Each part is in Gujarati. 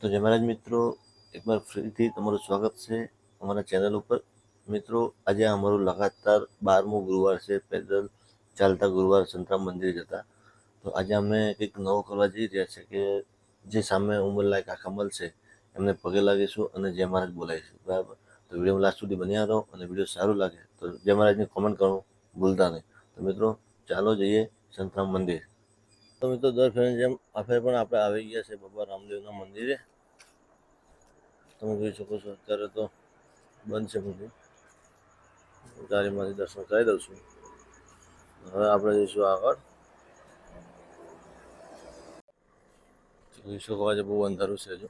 તો જય મહારાજ મિત્રો, એકવાર ફરીથી તમારું સ્વાગત છે અમારા ચેનલ ઉપર. મિત્રો, આજે અમારું લગાતાર 12મો ગુરુવાર છે પેદલ ચાલતા ગુરુવાર સંતરામ મંદિર જતા. તો આજે અમે કંઈક નવો કરવા જઈ રહ્યા છે કે જે સામે ઉંમરલાયક આ કમલ છે એમને પગે લાગીશું અને જય મહારાજ બોલાવીશું. બરાબર? તો વિડીયો લાસ્ટ સુધી બન્યા રહો અને વિડીયો સારું લાગે તો જય મહારાજની કોમેન્ટ કરવાનું ભૂલતા નહીં. તો મિત્રો, ચાલો જઈએ સંતરામ મંદિર. તો મિત્રો, દર ફેરની જેમ આ ફેર પણ આપણે આવી ગયા છે બાબા રામદેવના મંદિરે. તમે જોઈ શકો છો અત્યારે તો બંધ છે મંદિર. ગાડીમાંથી દર્શન કરી દઉં છું. હવે આપણે જઈશું આગળ. જોઈ શકો આજે બહુ અંધારું છે હજુ.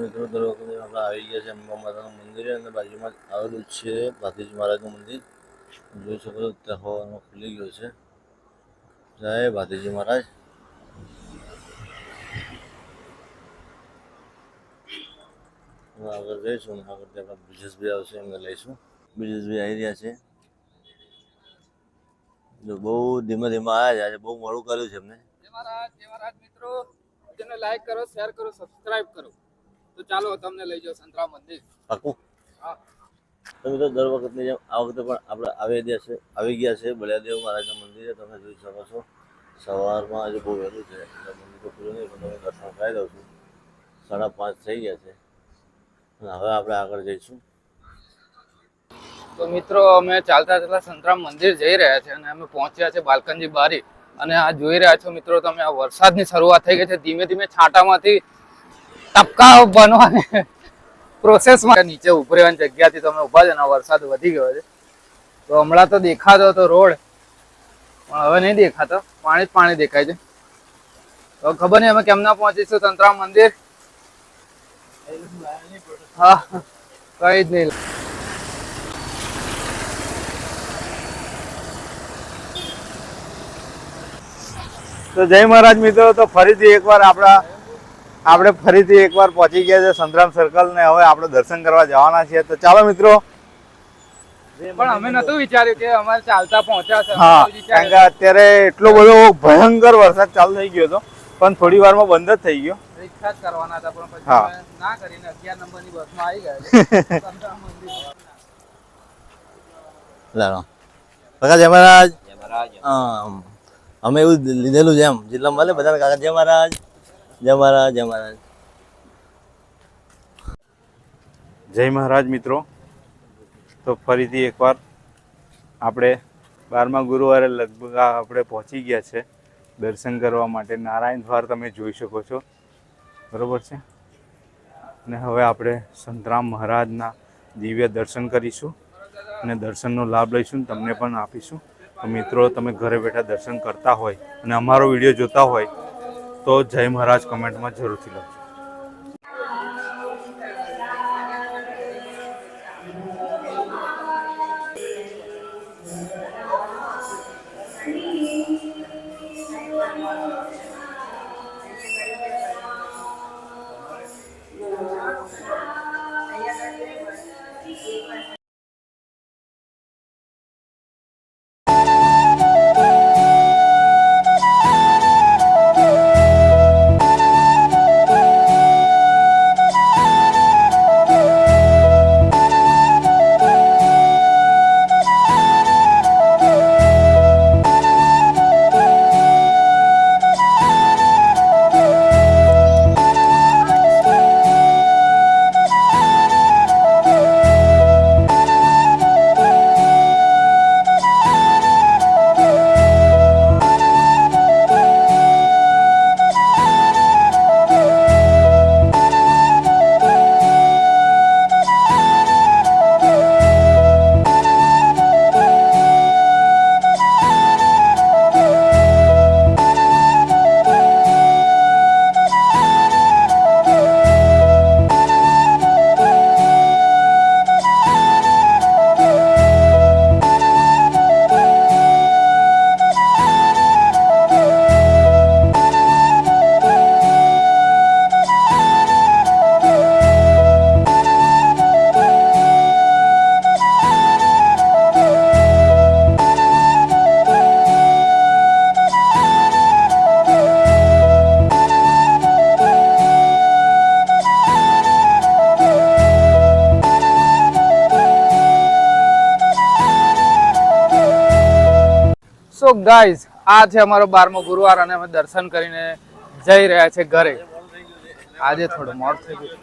મિત્રો, દર વખતે આપણે આવી ગયા છે અંબા માતાનું મંદિર અને બાજુમાં આવેલું છે ભાતીજી મહારાજનું મંદિર. જોઈ શકો છો ત્યાં હવાનો ખુલી ગયો છે. જય ભાતીજી મહારાજ. આગળ જઈશું ને આગળ ત્યાં બ્રિજેશભાઈ આવશે એમને લઈશું. બ્રિજેશભાઈ આવી રહ્યા છે. જો બહુ ધીમે ધીમે આવ્યા છે, આજે બહુ મોડું કર્યું છે એમને. જય મહારાજ મિત્રો, વિડીયોને લાઈક કરો, શેર કરો, સબસ્ક્રાઇબ કરો. તો ચાલો તમને લઈ જાઓ સંતરામ મંદિર. પાકું? હા. તો મિત્રો, દર વખતની જેમ આ વખતે પણ આપણે આવી ગયા છે બળિયાદેવ મહારાજના મંદિરે. તમે જોઈ શકો છો સવારમાં આજે બહુ વહેલું છે એટલે મંદિર તો ખુલ્લું નહીં પણ તમે દર્શન કરાવી દઉં છું. 5:30 થઈ ગયા છે અને હવે આપણે આગળ જઈશું. તો મિત્રો, અમે ચાલતા ચાલતા સંતરામ મંદિર જઈ રહ્યા છે અને અમે પહોંચ્યા છે બાલકનજી બારી. અને આ જોઈ રહ્યા છો મિત્રો તમે, આ વરસાદની શરૂઆત થઈ ગઈ છે. ધીમે ધીમે છાંટામાંથી ટપકા બનવાની પ્રોસેસમાં નીચે ઉભરેવાની જગ્યાથી તમે ઉભા છે ને વરસાદ વધી ગયો છે. તો હમણાં તો દેખાતો હતો રોડ, પણ હવે નહીં દેખાતો, પાણી જ પાણી દેખાય છે. તો ખબર નહીં અમે કેમ ના પહોંચીશું સંતરામ મંદિર. હા, કઈ જ નહીં. તો જય મહારાજ મિત્રો, તો ફરીથી એકવાર આપણે ફરીથી એકવાર પહોંચી ગયા છે સંતરામ સર્કલ ને હવે આપણે દર્શન કરવા જવાના છીએ. તો ચાલો મિત્રો. પણ અમે નતું વિચાર્યું કે અમારે ચાલતા પહોંચ્યા છે. હા, કારણ કે અત્યારે એટલો બધો ભયંકર વરસાદ ચાલુ થઈ ગયો હતો પણ થોડી વારમાં બંધ જ થઈ ગયો. રિક્ષા જ કરવાના હતા પણ પછી હા, ના કરીને 11 નંબરની બસમાં આવી ગયા. લાલો કાકા જય મહારાજ. અમે એવું લીધેલું છે એમ જેટલા મળે બધા કાકા જય મહારાજ, જય મહારાજ, જય મહારાજ. જય મહારાજ મિત્રો, તો ફરીથી એકવાર આપણે 12મા ગુરુવારે લગભગ આપણે પહોંચી ગયા છે દર્શન કરવા માટે. નારાયણ દ્વાર તમે જોઈ શકો છો, બરોબર છે. અને હવે આપણે સંતરામ મહારાજના દિવ્ય દર્શન કરીશું અને દર્શનનો લાભ લઈશું, તમને પણ આપીશું. તો મિત્રો, તમે ઘરે બેઠા દર્શન કરતા હોય અને અમારો વિડીયો જોતા હોય તો જય મહારાજ કમેન્ટમાં જરૂરથી લખજો. ગાઈઝ આ છે અમારો 12મો ગુરુવાર અને અમે દર્શન કરીને જઈ રહ્યા છે ઘરે. આજે થોડું મોડું થઈ ગયું.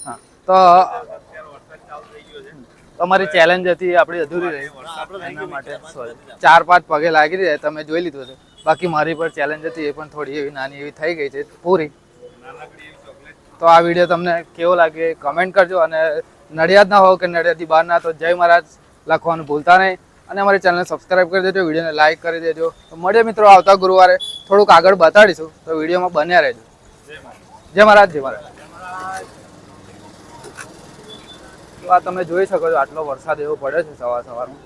હા તો તમારી ચેલેન્જ હતી આપણી અધૂરી રહી એના માટે સોરી. 4-5 પગે લાગી રહ્યા તમે જોઈ લીધું છે. બાકી મારી પર ચેલેન્જ હતી એ પણ થોડી એવી નાની એવી થઈ ગઈ છે પૂરી. તો આ વિડીયો તમને કેવો લાગે કમેન્ટ કરજો અને નડિયાદ ના હો કે નડિયાદથી બહાર ના તો જય મહારાજ લખવાનું ભૂલતા નહીં અને અમારી ચેનલને સબસ્ક્રાઇબ કરી દેજો, વિડીયોને લાઇક કરી દેજો. તો મળીએ મિત્રો આવતા ગુરુવારે થોડુંક આગળ બતાડીશું તો વિડીયોમાં બન્યા રહેજો. જય મહારાજ, જય મહારાજ. તો આ તમે જોઈ શકો છો આટલો વરસાદ એવો પડ્યો છે સવારમાં.